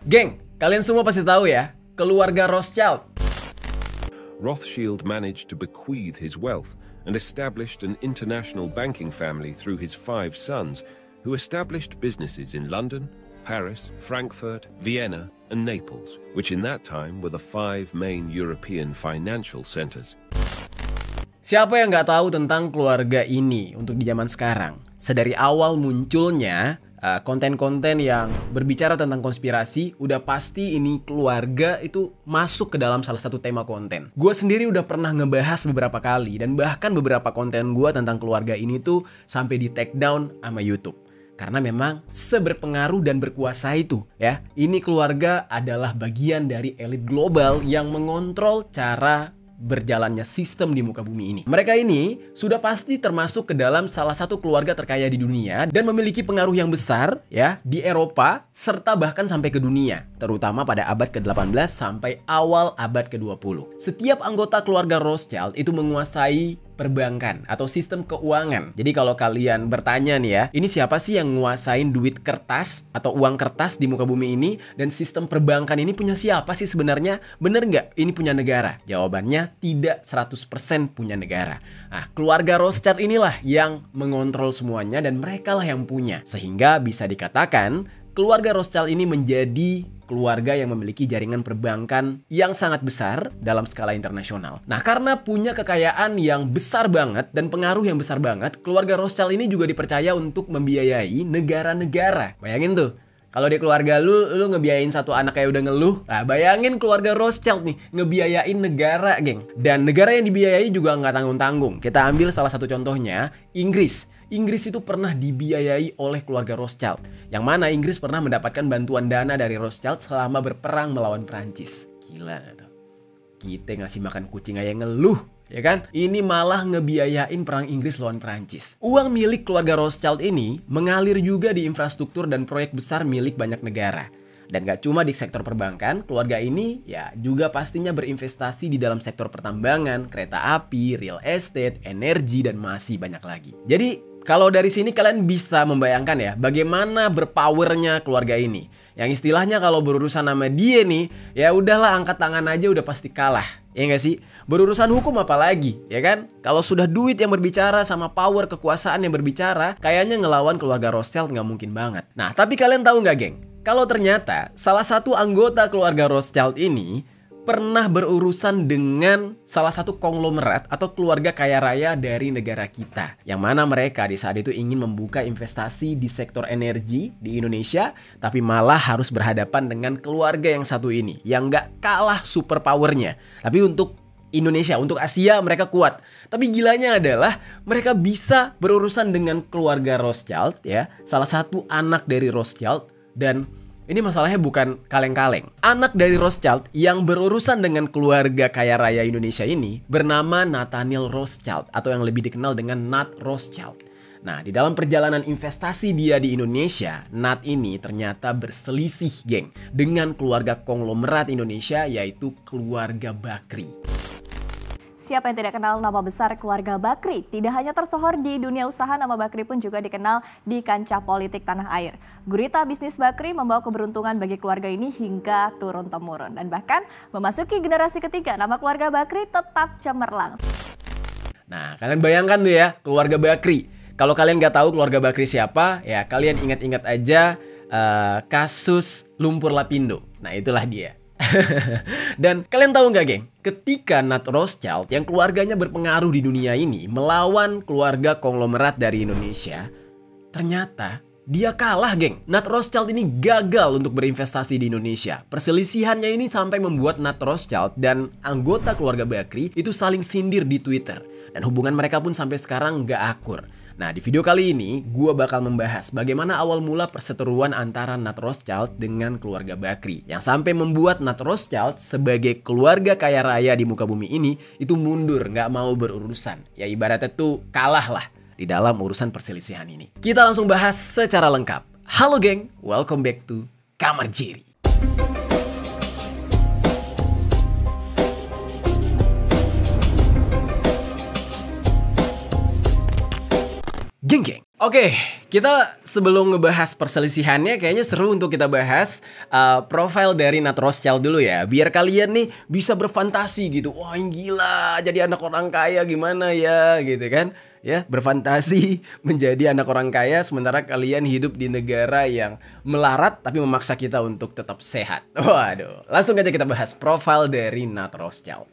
Geng, kalian semua pasti tahu ya, keluarga Rothschild. Rothschild managed to bequeath his wealth and established an international banking family through his 5 sons, who established businesses in London, Paris, Frankfurt, Vienna, and Naples, which in that time were the 5 main European financial centers. Siapa yang nggak tahu tentang keluarga ini untuk di zaman sekarang? Sedari awal munculnya konten-konten yang berbicara tentang konspirasi, udah pasti ini keluarga itu masuk ke dalam salah satu tema konten. Gue sendiri udah pernah ngebahas beberapa kali, dan bahkan beberapa konten gue tentang keluarga ini tuh sampai di take down sama YouTube. Karena memang seberpengaruh dan berkuasa itu ya. Ini keluarga adalah bagian dari elit global yang mengontrol cara berjalannya sistem di muka bumi ini. Mereka ini sudah pasti termasuk ke dalam salah satu keluarga terkaya di dunia dan memiliki pengaruh yang besar ya di Eropa serta bahkan sampai ke dunia, terutama pada abad ke-18 sampai awal abad ke-20. Setiap anggota keluarga Rothschild itu menguasai perbankan atau sistem keuangan. Jadi kalau kalian bertanya nih ya, ini siapa sih yang nguasain duit kertas atau uang kertas di muka bumi ini, dan sistem perbankan ini punya siapa sih sebenarnya? Bener nggak ini punya negara? Jawabannya tidak 100% punya negara. Nah, keluarga Rothschild inilah yang mengontrol semuanya dan mereka lah yang punya. Sehingga bisa dikatakan keluarga Rothschild ini menjadi keluarga yang memiliki jaringan perbankan yang sangat besar dalam skala internasional. Nah, karena punya kekayaan yang besar banget dan pengaruh yang besar banget, keluarga Rothschild ini juga dipercaya untuk membiayai negara-negara. Bayangin tuh, kalau di keluarga lu ngebiayain satu anak kayak udah ngeluh. Nah, bayangin keluarga Rothschild nih ngebiayain negara, geng. Dan negara yang dibiayai juga nggak tanggung-tanggung. Kita ambil salah satu contohnya, Inggris. Inggris itu pernah dibiayai oleh keluarga Rothschild, yang mana Inggris pernah mendapatkan bantuan dana dari Rothschild selama berperang melawan Prancis. Gila tuh. Kita ngasih makan kucing aja ngeluh, ya kan? Ini malah ngebiayain perang Inggris lawan Prancis. Uang milik keluarga Rothschild ini mengalir juga di infrastruktur dan proyek besar milik banyak negara. Dan gak cuma di sektor perbankan, keluarga ini ya juga pastinya berinvestasi di dalam sektor pertambangan, kereta api, real estate, energi, dan masih banyak lagi. Jadi kalau dari sini kalian bisa membayangkan ya bagaimana berpowernya keluarga ini. Yang istilahnya kalau berurusan sama dia nih, ya udahlah angkat tangan aja udah pasti kalah. Ya nggak sih? Berurusan hukum apalagi, ya kan? Kalau sudah duit yang berbicara sama power kekuasaan yang berbicara, kayaknya ngelawan keluarga Rothschild nggak mungkin banget. Nah, tapi kalian tahu nggak, geng? Kalau ternyata salah satu anggota keluarga Rothschild ini pernah berurusan dengan salah satu konglomerat atau keluarga kaya raya dari negara kita, yang mana mereka di saat itu ingin membuka investasi di sektor energi di Indonesia, tapi malah harus berhadapan dengan keluarga yang satu ini yang nggak kalah super powernya. Tapi untuk Indonesia, untuk Asia mereka kuat. Tapi gilanya adalah mereka bisa berurusan dengan keluarga Rothschild ya, salah satu anak dari Rothschild. Dan ini masalahnya bukan kaleng-kaleng. Anak dari Rothschild yang berurusan dengan keluarga kaya raya Indonesia ini bernama Nathaniel Rothschild atau yang lebih dikenal dengan Nat Rothschild. Nah, di dalam perjalanan investasi dia di Indonesia, Nat ini ternyata berselisih, geng, dengan keluarga konglomerat Indonesia yaitu keluarga Bakri. Siapa yang tidak kenal nama besar keluarga Bakri? Tidak hanya tersohor di dunia usaha, nama Bakri pun juga dikenal di kancah politik tanah air. Gurita bisnis Bakri membawa keberuntungan bagi keluarga ini hingga turun-temurun. Dan bahkan memasuki generasi ketiga, nama keluarga Bakri tetap cemerlang. Nah, kalian bayangkan tuh ya, keluarga Bakri. Kalau kalian nggak tahu keluarga Bakri siapa, ya kalian ingat-ingat aja kasus lumpur lapindo. Nah, itulah dia. Dan kalian tahu nggak, geng? Ketika Nat Rothschild yang keluarganya berpengaruh di dunia ini melawan keluarga konglomerat dari Indonesia, ternyata dia kalah, geng. Nat Rothschild ini gagal untuk berinvestasi di Indonesia. Perselisihannya ini sampai membuat Nat Rothschild dan anggota keluarga Bakri itu saling sindir di Twitter. Dan hubungan mereka pun sampai sekarang nggak akur. Nah, di video kali ini gue bakal membahas bagaimana awal mula perseteruan antara Nat Rothschild dengan keluarga Bakri, yang sampai membuat Nat Rothschild sebagai keluarga kaya raya di muka bumi ini itu mundur, nggak mau berurusan. Ya ibaratnya tuh kalah lah di dalam urusan perselisihan ini. Kita langsung bahas secara lengkap. Halo geng, welcome back to Kamar Jerry. Geng-geng, Oke, kita sebelum ngebahas perselisihannya kayaknya seru untuk kita bahas profil dari Nat Rothschild dulu ya. Biar kalian nih bisa berfantasi gitu. Wah, ini gila, jadi anak orang kaya gimana ya gitu kan. Ya, berfantasi menjadi anak orang kaya sementara kalian hidup di negara yang melarat tapi memaksa kita untuk tetap sehat. Waduh, langsung aja kita bahas profil dari Nat Rothschild.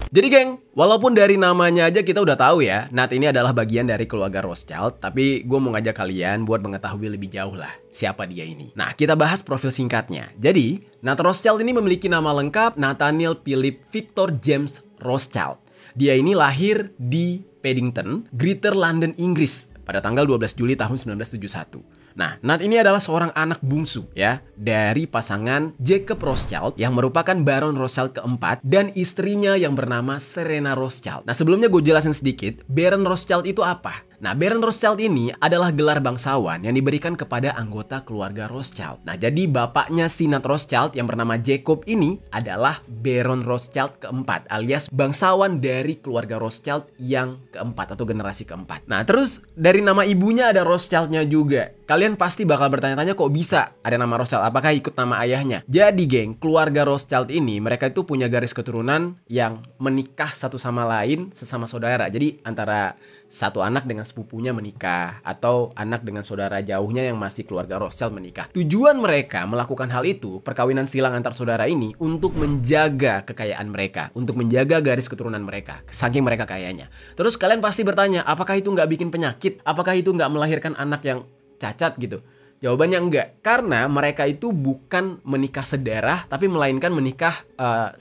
Jadi geng, walaupun dari namanya aja kita udah tahu ya, Nat ini adalah bagian dari keluarga Rothschild, tapi gue mau ngajak kalian buat mengetahui lebih jauh lah siapa dia ini. Nah, kita bahas profil singkatnya. Jadi, Nat Rothschild ini memiliki nama lengkap Nathaniel Philip Victor James Rothschild. Dia ini lahir di Paddington, Greater London, Inggris pada tanggal 12 Juli tahun 1971. Nah, Nat ini adalah seorang anak bungsu ya dari pasangan Jacob Rothschild yang merupakan Baron Rothschild keempat dan istrinya yang bernama Serena Rothschild. Nah, sebelumnya gue jelasin sedikit, Baron Rothschild itu apa? Nah, Baron Rothschild ini adalah gelar bangsawan yang diberikan kepada anggota keluarga Rothschild. Nah, jadi bapaknya si Nat Rothschild yang bernama Jacob ini adalah Baron Rothschild keempat alias bangsawan dari keluarga Rothschild yang keempat atau generasi keempat. Nah, terus dari nama ibunya ada Rothschildnya juga. Kalian pasti bakal bertanya-tanya kok bisa ada nama Rothschild, apakah ikut nama ayahnya? Jadi geng, keluarga Rothschild ini mereka itu punya garis keturunan yang menikah satu sama lain sesama saudara. Jadi antara satu anak dengan sepupunya menikah atau anak dengan saudara jauhnya yang masih keluarga Rothschild menikah. Tujuan mereka melakukan hal itu, perkawinan silang antar saudara ini untuk menjaga kekayaan mereka, untuk menjaga garis keturunan mereka, saking mereka kayanya. Terus kalian pasti bertanya, apakah itu nggak bikin penyakit? Apakah itu nggak melahirkan anak yang cacat gitu? Jawabannya enggak, karena mereka itu bukan menikah sedarah, tapi melainkan menikah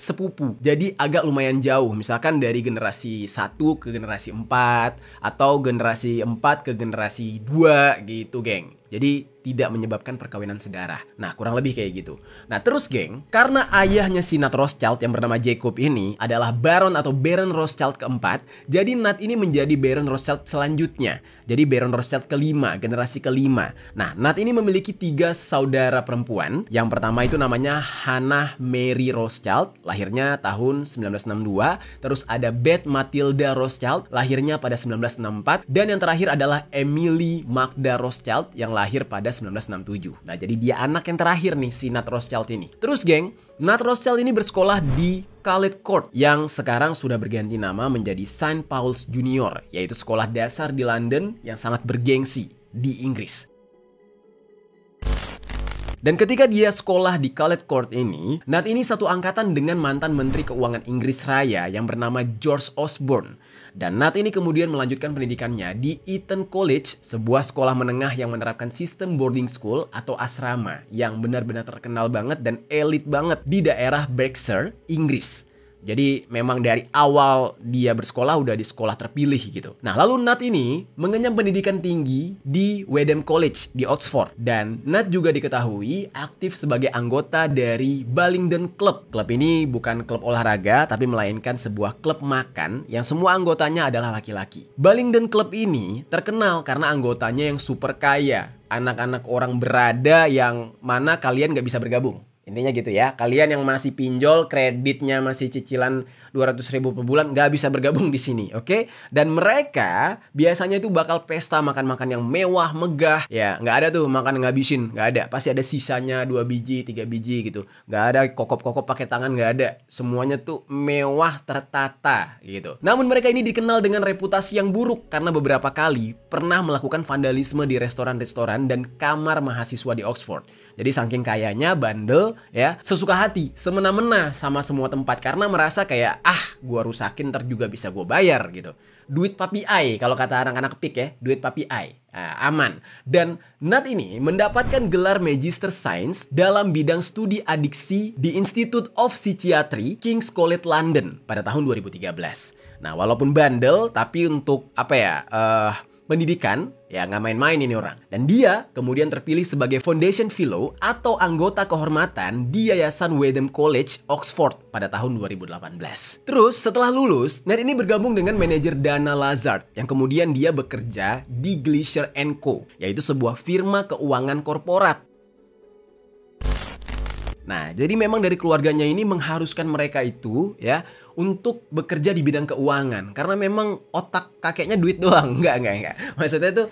sepupu. Jadi agak lumayan jauh, misalkan dari generasi 1 ke generasi 4, atau generasi 4 ke generasi 2 gitu geng. Jadi tidak menyebabkan perkawinan sedarah. Nah, kurang lebih kayak gitu. Nah, terus geng, karena ayahnya si Nat Rothschild yang bernama Jacob ini adalah Baron atau Baron Rothschild keempat, jadi Nat ini menjadi Baron Rothschild selanjutnya. Jadi Baron Rothschild kelima, generasi kelima. Nah, Nat ini memiliki 3 saudara perempuan. Yang pertama itu namanya Hannah Mary Rothschild, lahirnya tahun 1962. Terus ada Beth Matilda Rothschild, lahirnya pada 1964. Dan yang terakhir adalah Emily Magda Rothschild yang lahir pada 1967. Nah, jadi dia anak yang terakhir nih si Nat Rothschild ini. Terus geng, Nat Rothschild ini bersekolah di College Court yang sekarang sudah berganti nama menjadi St. Paul's Junior, yaitu sekolah dasar di London yang sangat bergengsi di Inggris. Dan ketika dia sekolah di College Court ini, Nat ini satu angkatan dengan mantan Menteri Keuangan Inggris Raya yang bernama George Osborne. Dan Nat ini kemudian melanjutkan pendidikannya di Eton College, sebuah sekolah menengah yang menerapkan sistem boarding school atau asrama yang benar-benar terkenal banget dan elit banget di daerah Berkshire, Inggris. Jadi memang dari awal dia bersekolah udah di sekolah terpilih gitu. Nah, lalu Nat ini mengenyam pendidikan tinggi di Wadham College di Oxford. Dan Nat juga diketahui aktif sebagai anggota dari Bullingdon Club. Klub ini bukan klub olahraga, tapi melainkan sebuah klub makan yang semua anggotanya adalah laki-laki. Bullingdon Club ini terkenal karena anggotanya yang super kaya. Anak-anak orang berada yang mana kalian gak bisa bergabung. Intinya gitu ya, kalian yang masih pinjol, kreditnya masih cicilan 200.000 per bulan, nggak bisa bergabung di sini, oke? Dan mereka biasanya itu bakal pesta makan-makan yang mewah, megah. Ya, nggak ada tuh makan ngabisin, nggak ada. Pasti ada sisanya 2 biji, 3 biji gitu. Nggak ada kokop-kokop pakai tangan, nggak ada. Semuanya tuh mewah, tertata gitu. Namun mereka ini dikenal dengan reputasi yang buruk karena beberapa kali pernah melakukan vandalisme di restoran-restoran dan kamar mahasiswa di Oxford. Jadi saking kayanya, bandel, ya, sesuka hati, semena-mena sama semua tempat karena merasa kayak gua rusakin ntar juga bisa gua bayar gitu. Duit papi ai kalau kata anak-anak pik ya, duit papi ai. Aman. Dan Nat ini mendapatkan gelar Magister Science dalam bidang studi adiksi di Institute of Psychiatry King's College London pada tahun 2013. Nah, walaupun bandel tapi untuk pendidikan, ya nggak main-main ini orang. Dan dia kemudian terpilih sebagai Foundation Fellow atau anggota kehormatan di Yayasan Wadham College, Oxford pada tahun 2018. Terus setelah lulus, Nat ini bergabung dengan manajer Dana Lazard yang kemudian dia bekerja di Glacier & Co, yaitu sebuah firma keuangan korporat. Nah, jadi memang dari keluarganya ini mengharuskan mereka itu ya untuk bekerja di bidang keuangan karena memang otak kakeknya duit doang. Enggak. Maksudnya itu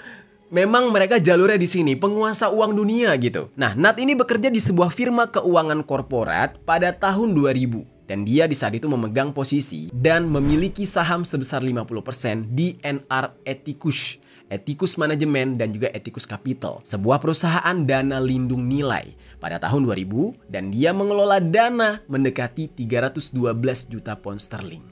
memang mereka jalurnya di sini, penguasa uang dunia gitu. Nah, Nat ini bekerja di sebuah firma keuangan korporat pada tahun 2000. Dan dia di saat itu memegang posisi dan memiliki saham sebesar 50% di NR Ethicus, Ethicus Management dan juga Ethicus Capital, sebuah perusahaan dana lindung nilai pada tahun 2000 dan dia mengelola dana mendekati 312 juta pound sterling.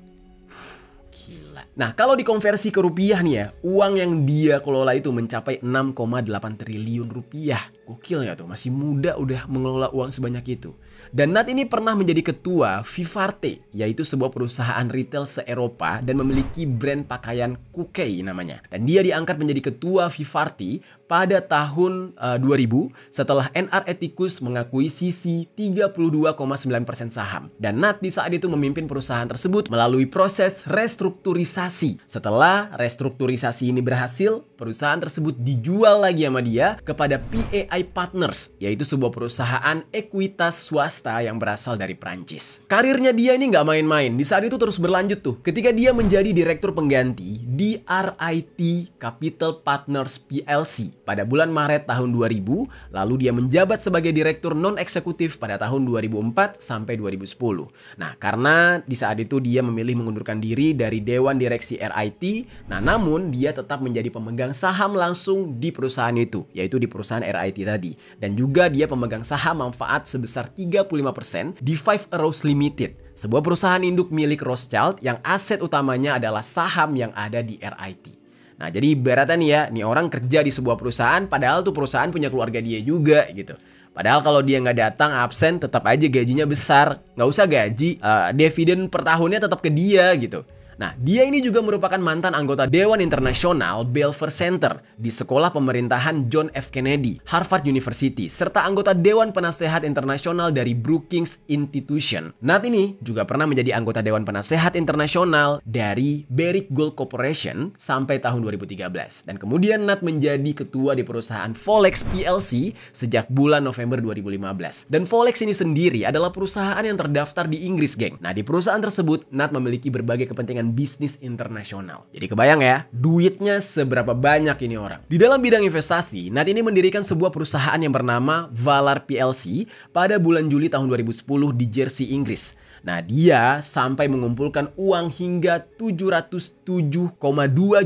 Gila. Nah, kalau dikonversi ke rupiah nih ya, uang yang dia kelola itu mencapai 6,8 triliun rupiah. Gokil nggak tuh? Masih muda udah mengelola uang sebanyak itu. Dan Nat ini pernah menjadi ketua Vivarte, yaitu sebuah perusahaan retail se-Eropa dan memiliki brand pakaian Kukei namanya. Dan dia diangkat menjadi ketua Vivarte pada tahun 2000 setelah NR Ethicus mengakuisisi 32,9% saham. Dan Nat di saat itu memimpin perusahaan tersebut melalui proses restrukturisasi. Setelah restrukturisasi ini berhasil, perusahaan tersebut dijual lagi sama dia kepada PAI Partners, yaitu sebuah perusahaan ekuitas swasta yang berasal dari Prancis. Karirnya dia ini nggak main-main. Di saat itu terus berlanjut tuh. Ketika dia menjadi direktur pengganti di RIT Capital Partners PLC pada bulan Maret tahun 2000, lalu dia menjabat sebagai direktur non-eksekutif pada tahun 2004 sampai 2010. Nah, karena di saat itu dia memilih mengundurkan diri dari Dewan Direksi RIT, nah namun dia tetap menjadi pemegang saham langsung di perusahaan itu, yaitu di perusahaan RIT tadi. Dan juga dia pemegang saham manfaat sebesar 35% di Five Arrows Limited, sebuah perusahaan induk milik Rothschild yang aset utamanya adalah saham yang ada di RIT. Nah, jadi ibaratnya nih ya, nih orang kerja di sebuah perusahaan padahal tuh perusahaan punya keluarga dia juga gitu. Padahal kalau dia nggak datang, absen, tetap aja gajinya besar. Nggak usah gaji, dividen per tahunnya tetap ke dia gitu. Nah, dia ini juga merupakan mantan anggota Dewan Internasional Belfer Center di Sekolah Pemerintahan John F. Kennedy, Harvard University, serta anggota Dewan Penasehat Internasional dari Brookings Institution. Nat ini juga pernah menjadi anggota Dewan Penasehat Internasional dari Barrick Gold Corporation sampai tahun 2013. Dan kemudian Nat menjadi ketua di perusahaan Volex PLC sejak bulan November 2015. Dan Volex ini sendiri adalah perusahaan yang terdaftar di Inggris, geng. Nah, di perusahaan tersebut, Nat memiliki berbagai kepentingan bisnis internasional. Jadi kebayang ya, duitnya seberapa banyak ini orang. Di dalam bidang investasi, Nat ini mendirikan sebuah perusahaan yang bernama Valar PLC pada bulan Juli tahun 2010 di Jersey, Inggris. Nah, dia sampai mengumpulkan uang hingga 707,2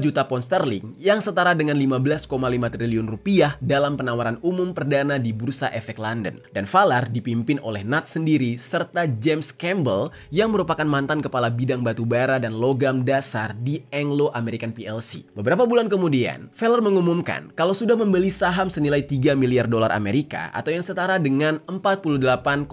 juta pound sterling yang setara dengan 15,5 triliun rupiah dalam penawaran umum perdana di Bursa Efek London. Dan Valar dipimpin oleh Nat sendiri serta James Campbell yang merupakan mantan kepala bidang batubara dan logam dasar di Anglo American PLC. Beberapa bulan kemudian, Valar mengumumkan kalau sudah membeli saham senilai 3 miliar dolar Amerika atau yang setara dengan 48,9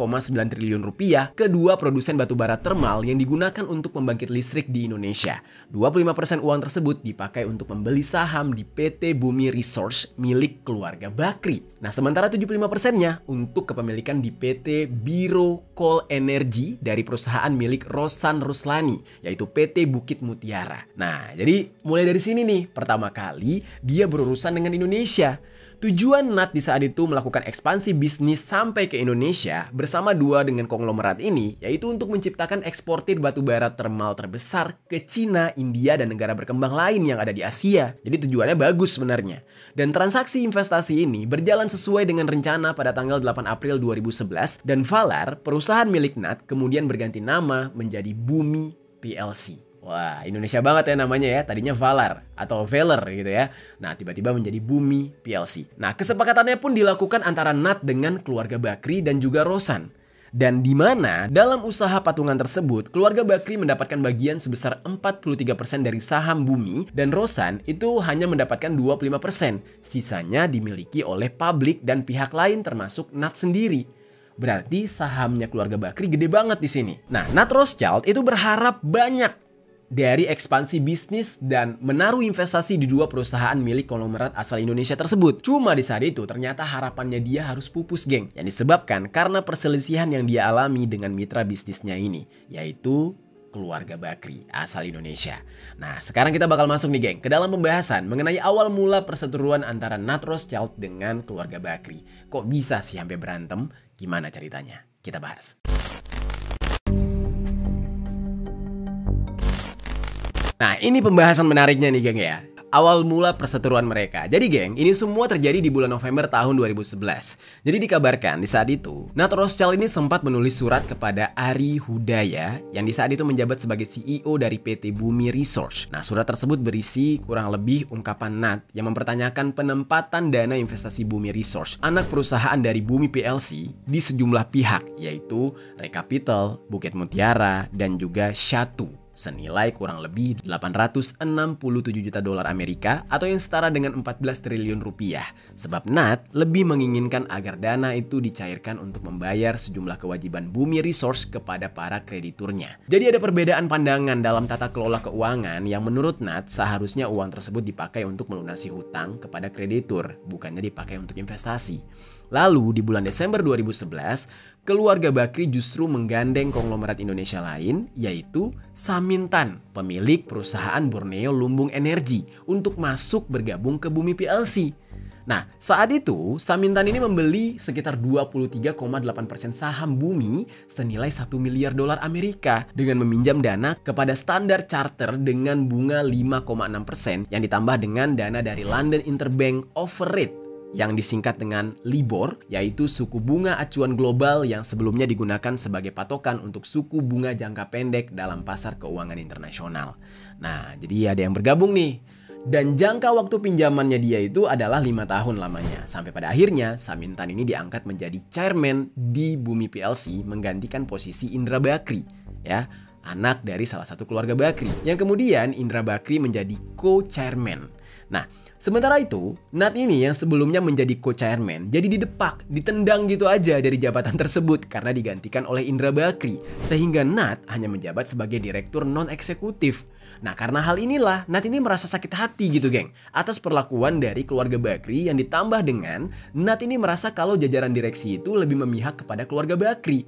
triliun rupiah ke dua produsen batubara termal yang digunakan untuk membangkit listrik di Indonesia. 25% uang tersebut dipakai untuk membeli saham di PT Bumi Resource milik keluarga Bakri. Nah, sementara 75%-nya untuk kepemilikan di PT Biro Coal Energy dari perusahaan milik Rosan Ruslani, yaitu PT Bukit Mutiara. Nah, jadi mulai dari sini nih, pertama kali dia berurusan dengan Indonesia. Tujuan Nat di saat itu melakukan ekspansi bisnis sampai ke Indonesia bersama dua dengan konglomerat ini, yaitu untuk menciptakan eksportir batubara termal terbesar ke Cina, India, dan negara berkembang lain yang ada di Asia. Jadi tujuannya bagus sebenarnya. Dan transaksi investasi ini berjalan sesuai dengan rencana pada tanggal 8 April 2011 dan Valar, perusahaan milik Nat, kemudian berganti nama menjadi Bumi PLC. Wah, Indonesia banget ya namanya ya. Tadinya Valar atau Veler gitu ya. Nah, tiba-tiba menjadi Bumi PLC. Nah, kesepakatannya pun dilakukan antara Nat dengan keluarga Bakri dan juga Rosan. Dan di mana dalam usaha patungan tersebut, keluarga Bakri mendapatkan bagian sebesar 43% dari saham Bumi dan Rosan itu hanya mendapatkan 25%. Sisanya dimiliki oleh publik dan pihak lain termasuk Nat sendiri. Berarti sahamnya keluarga Bakri gede banget di sini. Nah, Nat Rothschild itu berharap banyak dari ekspansi bisnis dan menaruh investasi di dua perusahaan milik konglomerat asal Indonesia tersebut. Cuma di saat itu ternyata harapannya dia harus pupus, geng. Yang disebabkan karena perselisihan yang dia alami dengan mitra bisnisnya ini, yaitu keluarga Bakri asal Indonesia. Nah, sekarang kita bakal masuk nih, geng, ke dalam pembahasan mengenai awal mula perseteruan antara Nat Rothschild dengan keluarga Bakri. Kok bisa sih sampai berantem? Gimana ceritanya? kita bahas. Nah, ini pembahasan menariknya nih geng ya. Awal mula perseteruan mereka. Jadi geng, ini semua terjadi di bulan November tahun 2011. Jadi dikabarkan di saat itu, Nat Rothschild ini sempat menulis surat kepada Ari Hudaya yang di saat itu menjabat sebagai CEO dari PT Bumi Resource. Nah, surat tersebut berisi kurang lebih ungkapan Nat yang mempertanyakan penempatan dana investasi Bumi Resource, anak perusahaan dari Bumi PLC, di sejumlah pihak, yaitu Recapital, Bukit Mutiara, dan juga Shatu, senilai kurang lebih 867 juta dolar Amerika atau yang setara dengan 14 triliun rupiah. Sebab Nat lebih menginginkan agar dana itu dicairkan untuk membayar sejumlah kewajiban Bumi Resource kepada para krediturnya. Jadi ada perbedaan pandangan dalam tata kelola keuangan yang menurut Nat seharusnya uang tersebut dipakai untuk melunasi hutang kepada kreditur, bukannya dipakai untuk investasi. Lalu di bulan Desember 2011, keluarga Bakri justru menggandeng konglomerat Indonesia lain, yaitu Samintan, pemilik perusahaan Borneo Lumbung Energi, untuk masuk bergabung ke Bumi PLC. Nah, saat itu Samintan ini membeli sekitar 23,8% saham Bumi senilai 1 miliar dolar Amerika dengan meminjam dana kepada Standard Chartered dengan bunga 5,6% yang ditambah dengan dana dari London Interbank Offer Rate yang disingkat dengan LIBOR, yaitu suku bunga acuan global yang sebelumnya digunakan sebagai patokan untuk suku bunga jangka pendek dalam pasar keuangan internasional. Nah, jadi ada yang bergabung nih. Dan jangka waktu pinjamannya dia itu adalah 5 tahun lamanya. Sampai pada akhirnya Samintan ini diangkat menjadi chairman di Bumi PLC menggantikan posisi Indra Bakri, ya, anak dari salah satu keluarga Bakri. Yang kemudian Indra Bakri menjadi co-chairman. Nah, sementara itu, Nat ini yang sebelumnya menjadi co-chairman jadi didepak, ditendang gitu aja dari jabatan tersebut karena digantikan oleh Indra Bakri, sehingga Nat hanya menjabat sebagai direktur non-eksekutif. Nah, karena hal inilah Nat ini merasa sakit hati gitu geng atas perlakuan dari keluarga Bakri, yang ditambah dengan Nat ini merasa kalau jajaran direksi itu lebih memihak kepada keluarga Bakri.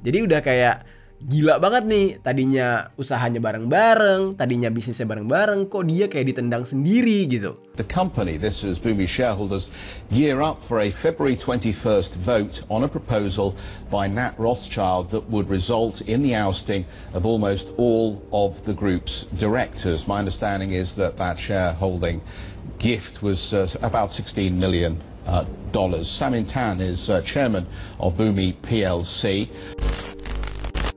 Jadi udah kayak gila banget nih, tadinya usahanya bareng-bareng, tadinya bisnisnya bareng-bareng, kok dia kayak ditendang sendiri gitu. The company, this is Bumi shareholders, gear up for a February 21st vote on a proposal by Nat Rothschild that would result in the ousting of almost all of the group's directors. My understanding is that shareholding gift was about $16 million. Samintan is chairman of Bumi PLC.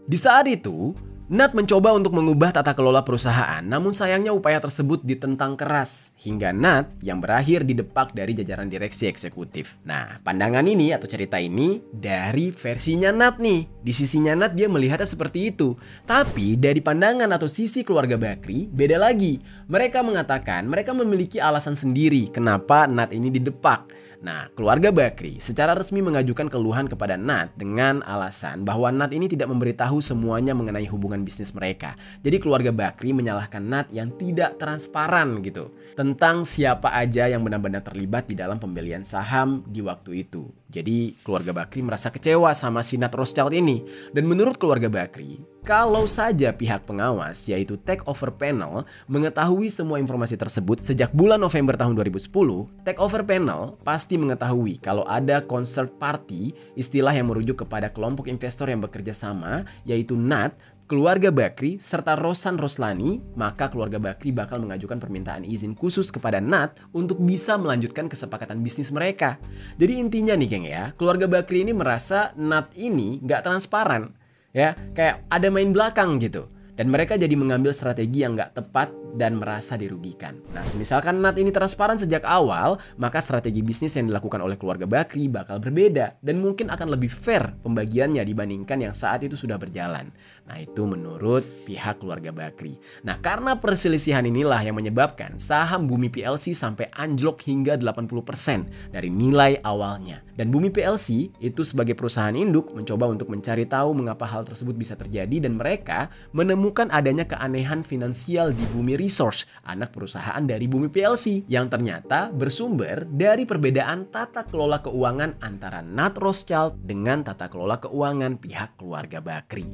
Di saat itu, Nat mencoba untuk mengubah tata kelola perusahaan, namun sayangnya upaya tersebut ditentang keras, hingga Nat yang berakhir didepak dari jajaran direksi eksekutif. Nah, pandangan ini atau cerita ini dari versinya Nat nih. Di sisinya Nat dia melihatnya seperti itu. Tapi dari pandangan atau sisi keluarga Bakri, beda lagi. Mereka mengatakan mereka memiliki alasan sendiri kenapa Nat ini didepak. Nah, keluarga Bakri secara resmi mengajukan keluhan kepada Nat dengan alasan bahwa Nat ini tidak memberitahu semuanya mengenai hubungan bisnis mereka. Jadi keluarga Bakri menyalahkan Nat yang tidak transparan gitu tentang siapa aja yang benar-benar terlibat di dalam pembelian saham di waktu itu. Jadi keluarga Bakri merasa kecewa sama si Nat Rothschild ini. Dan menurut keluarga Bakri, kalau saja pihak pengawas yaitu Take Over Panel mengetahui semua informasi tersebut sejak bulan November tahun 2010, Take Over Panel pasti mengetahui kalau ada concert party, istilah yang merujuk kepada kelompok investor yang bekerja sama, yaitu Nat, keluarga Bakri, serta Rosan Roslani, maka keluarga Bakri bakal mengajukan permintaan izin khusus kepada Nat untuk bisa melanjutkan kesepakatan bisnis mereka. Jadi intinya nih geng ya, keluarga Bakri ini merasa Nat ini nggak transparan. Ya, kayak ada main belakang gitu. Dan mereka jadi mengambil strategi yang nggak tepat dan merasa dirugikan. Nah, misalkan Nat ini transparan sejak awal, maka strategi bisnis yang dilakukan oleh keluarga Bakri bakal berbeda dan mungkin akan lebih fair pembagiannya dibandingkan yang saat itu sudah berjalan. Nah, itu menurut pihak keluarga Bakri. Nah, karena perselisihan inilah yang menyebabkan saham Bumi PLC sampai anjlok hingga 80% dari nilai awalnya. Dan Bumi PLC itu sebagai perusahaan induk mencoba untuk mencari tahu mengapa hal tersebut bisa terjadi, dan mereka menemukan adanya keanehan finansial di Bumi Resource, anak perusahaan dari Bumi PLC, yang ternyata bersumber dari perbedaan tata kelola keuangan antara Nat Rothschild dengan tata kelola keuangan pihak keluarga Bakri.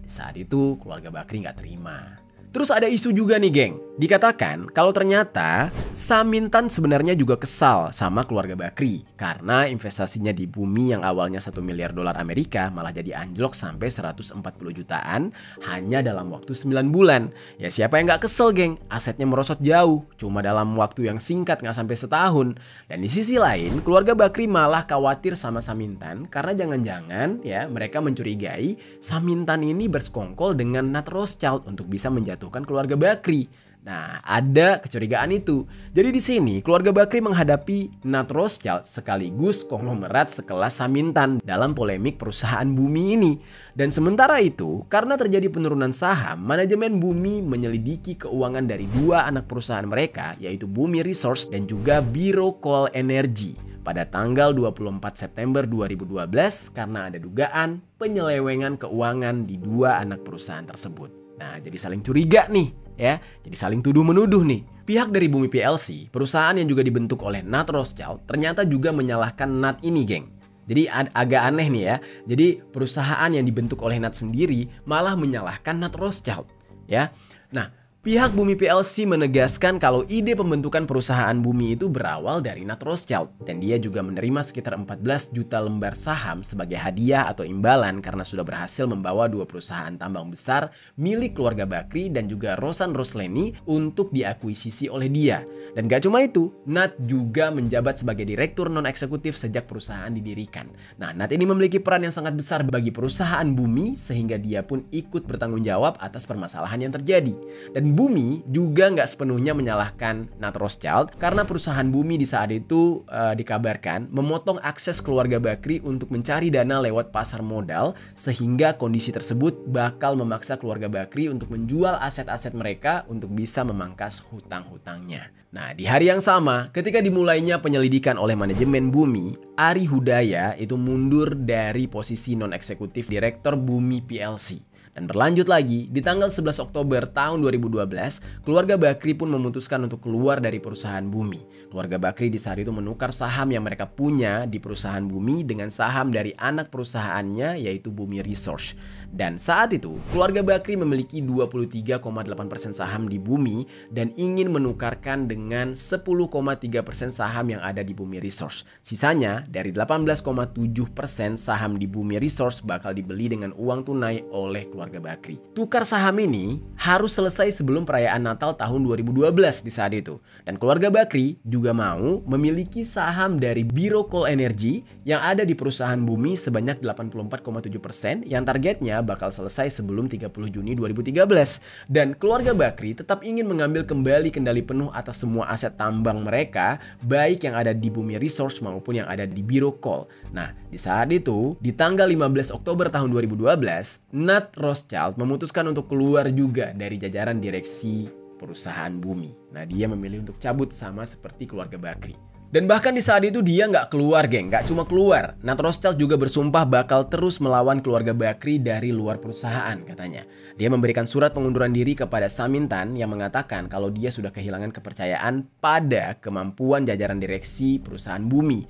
Di saat itu keluarga Bakri nggak terima. Terus ada isu juga nih geng, dikatakan kalau ternyata Samintan sebenarnya juga kesal sama keluarga Bakri karena investasinya di Bumi yang awalnya 1 miliar dolar Amerika malah jadi anjlok sampai 140 jutaan hanya dalam waktu 9 bulan. Ya siapa yang gak kesel geng, asetnya merosot jauh, cuma dalam waktu yang singkat gak sampai setahun. Dan di sisi lain keluarga Bakri malah khawatir sama Samintan karena jangan-jangan ya mereka mencurigai Samintan ini bersekongkol dengan Nat Rothschild untuk bisa menjatuhkan keluarga Bakri. Nah, ada kecurigaan itu. Jadi di sini keluarga Bakri menghadapi Nat Rothschild sekaligus konglomerat sekelas Samintan dalam polemik perusahaan Bumi ini. Dan sementara itu, karena terjadi penurunan saham, manajemen Bumi menyelidiki keuangan dari dua anak perusahaan mereka, yaitu Bumi Resource dan juga Biro Coal Energy pada tanggal 24 September 2012 karena ada dugaan penyelewengan keuangan di dua anak perusahaan tersebut. Nah, jadi saling curiga nih, ya. Jadi saling tuduh-menuduh nih. Pihak dari Bumi PLC, perusahaan yang juga dibentuk oleh Nat Rothschild, ternyata juga menyalahkan Nat ini, geng. Jadi agak aneh nih ya. Jadi perusahaan yang dibentuk oleh Nat sendiri malah menyalahkan Nat Rothschild, ya. Nah, pihak Bumi PLC menegaskan kalau ide pembentukan perusahaan Bumi itu berawal dari Nat Rothschild dan dia juga menerima sekitar 14 juta lembar saham sebagai hadiah atau imbalan karena sudah berhasil membawa dua perusahaan tambang besar milik keluarga Bakri dan juga Rosan Rosleni untuk diakuisisi oleh dia. Dan gak cuma itu, Nat juga menjabat sebagai direktur non-eksekutif sejak perusahaan didirikan. Nah, Nat ini memiliki peran yang sangat besar bagi perusahaan Bumi sehingga dia pun ikut bertanggung jawab atas permasalahan yang terjadi. Dan Bumi juga nggak sepenuhnya menyalahkan Nat Rothschild karena perusahaan Bumi di saat itu dikabarkan memotong akses keluarga Bakri untuk mencari dana lewat pasar modal sehingga kondisi tersebut bakal memaksa keluarga Bakri untuk menjual aset-aset mereka untuk bisa memangkas hutang-hutangnya. Nah, di hari yang sama ketika dimulainya penyelidikan oleh manajemen Bumi, Ari Hudaya itu mundur dari posisi non-eksekutif direktur Bumi PLC. Dan berlanjut lagi, di tanggal 11 Oktober tahun 2012, keluarga Bakri pun memutuskan untuk keluar dari perusahaan Bumi. Keluarga Bakri di saat itu menukar saham yang mereka punya di perusahaan Bumi dengan saham dari anak perusahaannya yaitu Bumi Resource. Dan saat itu, keluarga Bakri memiliki 23,8% saham di Bumi dan ingin menukarkan dengan 10,3% saham yang ada di Bumi Resource. Sisanya dari 18,7% saham di Bumi Resource bakal dibeli dengan uang tunai oleh keluarga Bakri. Tukar saham ini harus selesai sebelum perayaan Natal tahun 2012 di saat itu. Dan keluarga Bakri juga mau memiliki saham dari Biro Coal Energy yang ada di perusahaan Bumi sebanyak 84,7% yang targetnya bakal selesai sebelum 30 Juni 2013. Dan keluarga Bakri tetap ingin mengambil kembali kendali penuh atas semua aset tambang mereka, baik yang ada di Bumi Resource maupun yang ada di Biro Coal. Nah, di saat itu, di tanggal 15 Oktober tahun 2012, Nat Rothschild memutuskan untuk keluar juga dari jajaran direksi perusahaan Bumi. Nah, dia memilih untuk cabut sama seperti keluarga Bakri. Dan bahkan di saat itu dia nggak keluar, geng. Nggak cuma keluar, Nat Rothschild juga bersumpah bakal terus melawan keluarga Bakri dari luar perusahaan, katanya. Dia memberikan surat pengunduran diri kepada Samintan yang mengatakan kalau dia sudah kehilangan kepercayaan pada kemampuan jajaran direksi perusahaan Bumi.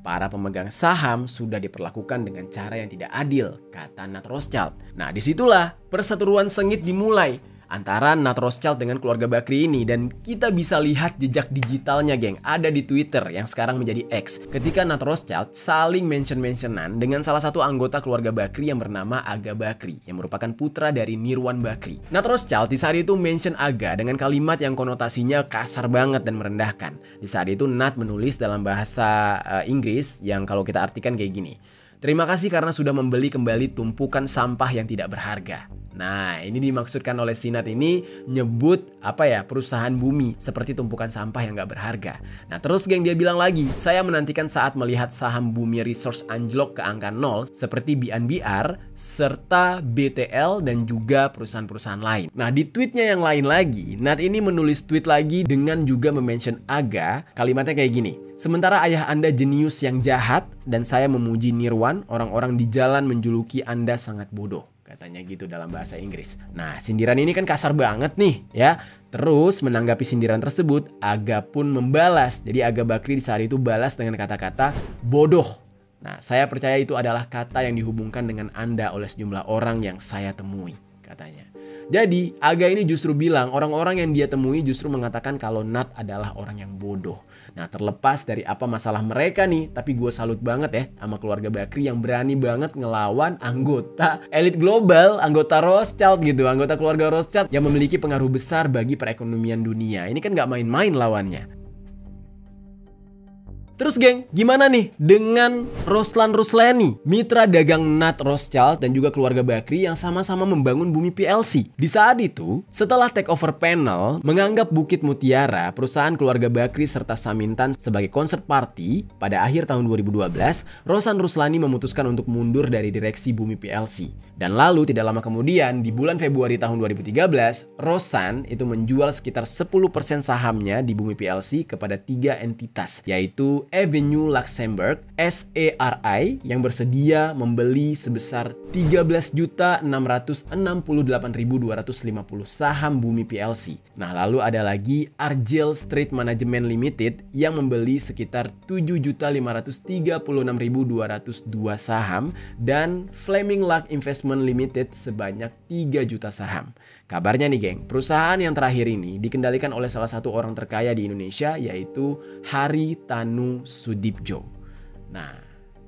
Para pemegang saham sudah diperlakukan dengan cara yang tidak adil, kata Nat Rothschild. Nah, disitulah perseteruan sengit dimulai antara Nat Rothschild dengan keluarga Bakri ini. Dan kita bisa lihat jejak digitalnya, geng, ada di Twitter yang sekarang menjadi X, ketika Nat Rothschild saling mention-mentionan dengan salah satu anggota keluarga Bakri yang bernama Aga Bakri, yang merupakan putra dari Nirwan Bakri. Nat Rothschild di saat itu mention Aga dengan kalimat yang konotasinya kasar banget dan merendahkan. Di saat itu Nat menulis dalam bahasa Inggris yang kalau kita artikan kayak gini: "Terima kasih karena sudah membeli kembali tumpukan sampah yang tidak berharga." Nah, ini dimaksudkan oleh si Nat ini nyebut perusahaan Bumi seperti tumpukan sampah yang gak berharga. Nah, terus geng, dia bilang lagi, "Saya menantikan saat melihat saham Bumi Resource anjlok ke angka 0 seperti BNBR serta BTL dan juga perusahaan-perusahaan lain." Nah, di tweetnya yang lain lagi, Nat ini menulis tweet lagi dengan juga memention Aga. Kalimatnya kayak gini: "Sementara ayah Anda jenius yang jahat dan saya memuji Nirwan, orang-orang di jalan menjuluki Anda sangat bodoh." Katanya gitu dalam bahasa Inggris. Nah, sindiran ini kan kasar banget nih, ya. Terus menanggapi sindiran tersebut, Aga pun membalas. Jadi Aga Bakri di saat itu balas dengan kata-kata bodoh. Nah, saya percaya itu adalah kata yang dihubungkan dengan Anda oleh sejumlah orang yang saya temui, katanya. Jadi, Aga ini justru bilang orang-orang yang dia temui justru mengatakan kalau Nat adalah orang yang bodoh. Nah, terlepas dari apa masalah mereka nih, tapi gue salut banget ya sama keluarga Bakri yang berani banget ngelawan anggota elit global, anggota Rothschild gitu, anggota keluarga Rothschild yang memiliki pengaruh besar bagi perekonomian dunia. Ini kan nggak main-main lawannya. Terus geng, gimana nih dengan Ruslan Ruslani, mitra dagang Nat Rothschild dan juga keluarga Bakri yang sama-sama membangun Bumi PLC? Di saat itu, setelah takeover panel menganggap Bukit Mutiara, perusahaan keluarga Bakri serta Samintan sebagai concert party, pada akhir tahun 2012, Ruslan Ruslani memutuskan untuk mundur dari direksi Bumi PLC. Dan lalu tidak lama kemudian, di bulan Februari tahun 2013, Ruslan itu menjual sekitar 10% sahamnya di Bumi PLC kepada 3 entitas, yaitu Avenue Luxembourg, SARI yang bersedia membeli sebesar 13.668.250 saham Bumi PLC. Nah, lalu ada lagi Argyle Street Management Limited yang membeli sekitar 7.536.202 saham dan Fleming Luck Investment Limited sebanyak 3 juta saham. Kabarnya nih geng, perusahaan yang terakhir ini dikendalikan oleh salah satu orang terkaya di Indonesia yaitu Haritanu Sudipjo. Nah,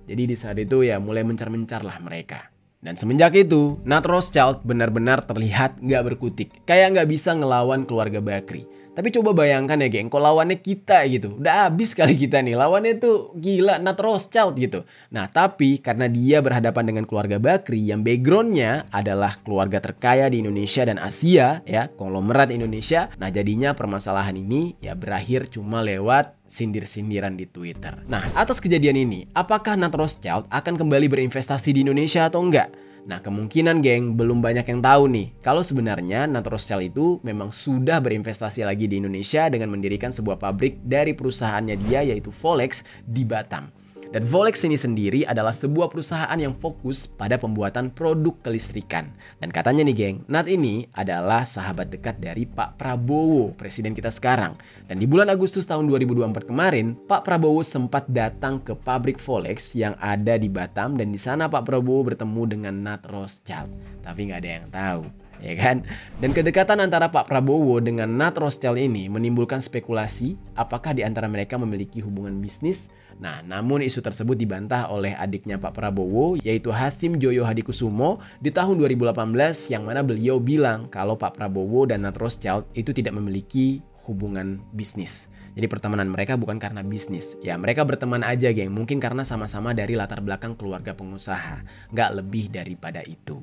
jadi di saat itu ya mulai mencar-mencar lah mereka. Dan semenjak itu, Nat Rothschild benar-benar terlihat nggak berkutik. Kayak nggak bisa ngelawan keluarga Bakri. Tapi coba bayangkan ya geng, kalau lawannya kita gitu. Udah habis kali kita nih, lawannya tuh gila Nat Rothschild gitu. Nah tapi karena dia berhadapan dengan keluarga Bakri yang backgroundnya adalah keluarga terkaya di Indonesia dan Asia ya, konglomerat Indonesia. Nah jadinya permasalahan ini ya berakhir cuma lewat sindir-sindiran di Twitter. Nah atas kejadian ini, apakah Nat Rothschild akan kembali berinvestasi di Indonesia atau enggak? Nah kemungkinan geng belum banyak yang tahu nih kalau sebenarnya Nat Rothschild itu memang sudah berinvestasi lagi di Indonesia dengan mendirikan sebuah pabrik dari perusahaannya dia yaitu Volex di Batam. Dan Volex ini sendiri adalah sebuah perusahaan yang fokus pada pembuatan produk kelistrikan. Dan katanya nih geng, Nat ini adalah sahabat dekat dari Pak Prabowo, presiden kita sekarang. Dan di bulan Agustus tahun 2024 kemarin, Pak Prabowo sempat datang ke pabrik Volex yang ada di Batam dan di sana Pak Prabowo bertemu dengan Nat Rothschild. Tapi nggak ada yang tahu. Ya kan? Dan kedekatan antara Pak Prabowo dengan Nat Rothschild ini menimbulkan spekulasi apakah di antara mereka memiliki hubungan bisnis. Nah, namun isu tersebut dibantah oleh adiknya Pak Prabowo yaitu Hasim Joyo Hadikusumo di tahun 2018 yang mana beliau bilang kalau Pak Prabowo dan Nat Rothschild itu tidak memiliki hubungan bisnis. Jadi pertemanan mereka bukan karena bisnis. Ya mereka berteman aja geng, mungkin karena sama-sama dari latar belakang keluarga pengusaha. Nggak lebih daripada itu.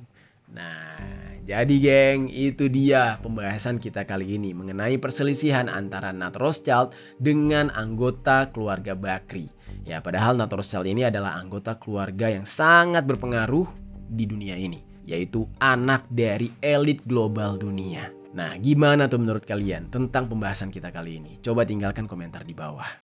Nah, jadi geng, itu dia pembahasan kita kali ini mengenai perselisihan antara Nat Rothschild dengan anggota keluarga Bakri. Ya, padahal Nat Rothschild ini adalah anggota keluarga yang sangat berpengaruh di dunia ini, yaitu anak dari elit global dunia. Nah, gimana tuh menurut kalian tentang pembahasan kita kali ini? Coba tinggalkan komentar di bawah.